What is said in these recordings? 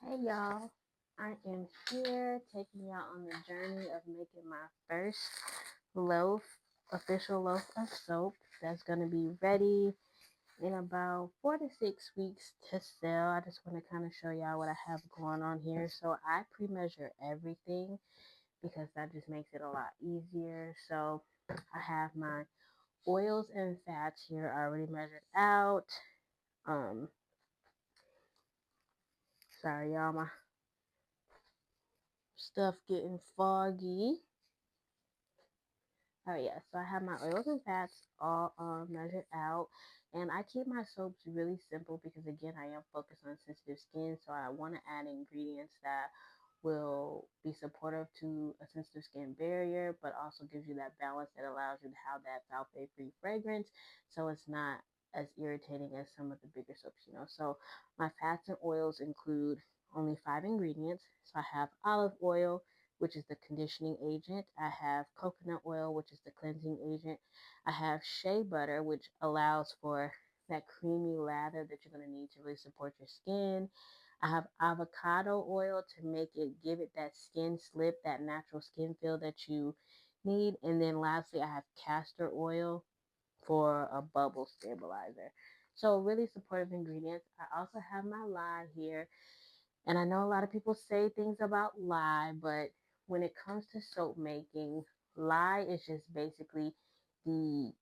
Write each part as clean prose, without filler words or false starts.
Hey y'all, I am here taking y'all on the journey of making my first loaf, official loaf of soap that's going to be ready in about 4 to 6 weeks to sell. I just want to kind of show y'all what I have going on here. So I pre-measure everything because that just makes it a lot easier. So I have my oils and fats here already measured out. Um, Sorry y'all, my stuff getting foggy. Oh yeah, so I have my oils and fats all measured out, and I keep my soaps really simple because again I am focused on sensitive skin, so I want to add ingredients that will be supportive to a sensitive skin barrier, but also gives you that balance that allows you to have that sulfate-free fragrance, so it's not as irritating as some of the bigger soaps. So my fats and oils include only 5 ingredients. So I have olive oil, which is the conditioning agent. I have coconut oil, which is the cleansing agent. I have shea butter, which allows for that creamy lather that you're going to need to really support your skin. I have avocado oil to give it that skin slip, that natural skin feel that you need. And then lastly, I have castor oil for a bubble stabilizer. So really supportive ingredients. I also have my lye here, and I know a lot of people say things about lye, but when it comes to soap making, lye is just basically the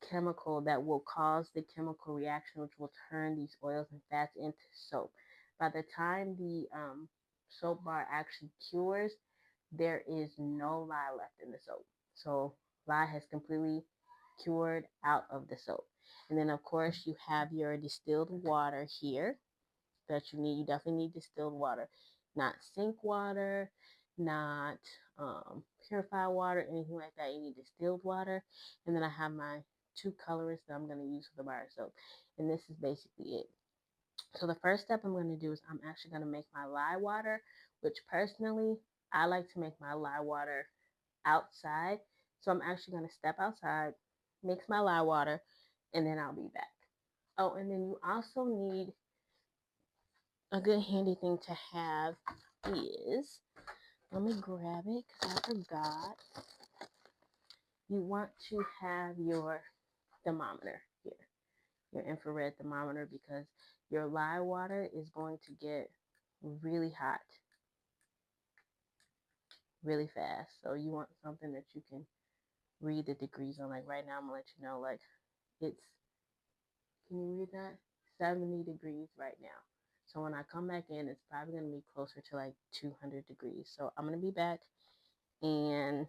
chemical that will cause the chemical reaction, which will turn these oils and fats into soap. By the time the soap bar actually cures, there is no lye left in the soap. So lye has completely cured out of the soap. And then, of course, you have your distilled water here that you need. You definitely need distilled water, not sink water, not purified water, anything like that. You need distilled water. And then I have my 2 colorists that I'm going to use for the bar soap. And this is basically it. So the first step I'm going to do is I'm actually going to make my lye water, which personally, I like to make my lye water outside. So I'm actually going to step outside, mix my lye water, and then I'll be back. Oh, and then you also need a good handy thing to have is, let me grab it because I forgot. You want to have your thermometer here, your infrared thermometer, because your lye water is going to get really hot really fast. So you want something that you can read the degrees on. Like right now, I'm gonna let you know, like it's, can you read that? 70 degrees right now. So when I come back in, it's probably gonna be closer to like 200 degrees. So I'm gonna be back and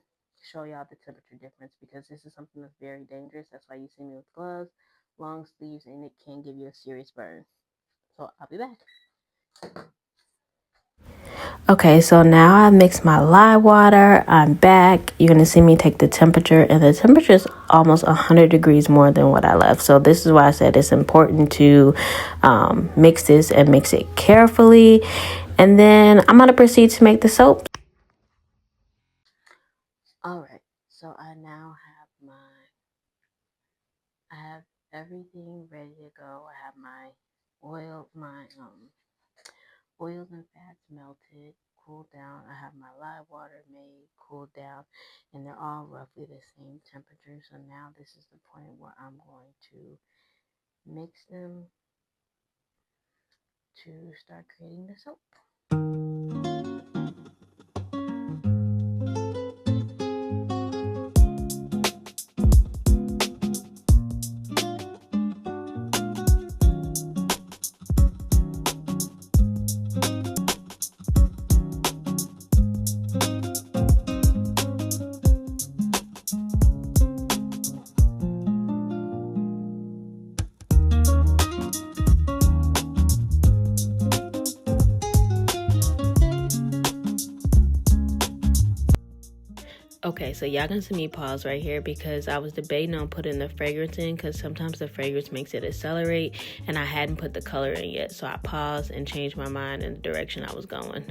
show y'all the temperature difference because this is something that's very dangerous. That's why you see me with gloves, long sleeves, and it can give you a serious burn. So I'll be back. Okay, so now I mixed my lye water. I'm back. You're going to see me take the temperature, and the temperature is almost 100 degrees more than what I left. So this is why I said it's important to mix this and mix it carefully. And then I'm going to proceed to make the soap. All right, so I now have everything ready to go. I have my oils and fats melted, cooled down. I have my lye water made, cooled down, and they're all roughly the same temperature. So now this is the point where I'm going to mix them to start creating the soap. Okay, so y'all gonna see me pause right here because I was debating on putting the fragrance in because sometimes the fragrance makes it accelerate and I hadn't put the color in yet. So I paused and changed my mind in the direction I was going.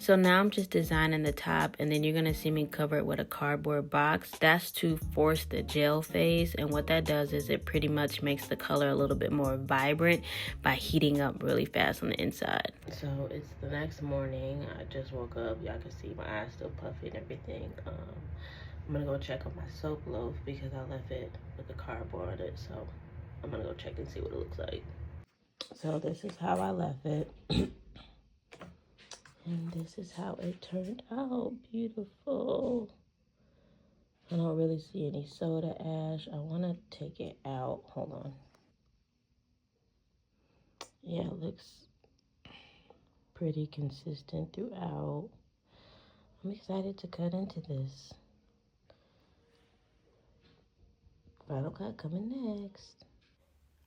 So now I'm just designing the top, and then you're going to see me cover it with a cardboard box. That's to force the gel phase, and what that does is it pretty much makes the color a little bit more vibrant by heating up really fast on the inside. So it's the next morning. I just woke up. Y'all can see my eyes still puffy and everything. I'm going to go check on my soap loaf because I left it with the cardboard on it. So I'm going to go check and see what it looks like. So this is how I left it. And this is how it turned out. Beautiful. I don't really see any soda ash. I want to take it out. Hold on. Yeah, it looks pretty consistent throughout. I'm excited to cut into this. Final cut coming next.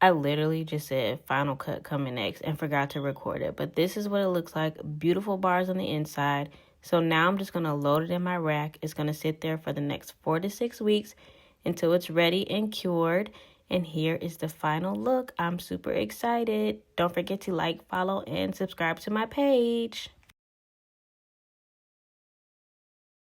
I literally just said final cut coming next and forgot to record it. But this is what it looks like. Beautiful bars on the inside. So now I'm just going to load it in my rack. It's going to sit there for the next 4 to 6 weeks until it's ready and cured. And here is the final look. I'm super excited. Don't forget to like, follow, and subscribe to my page.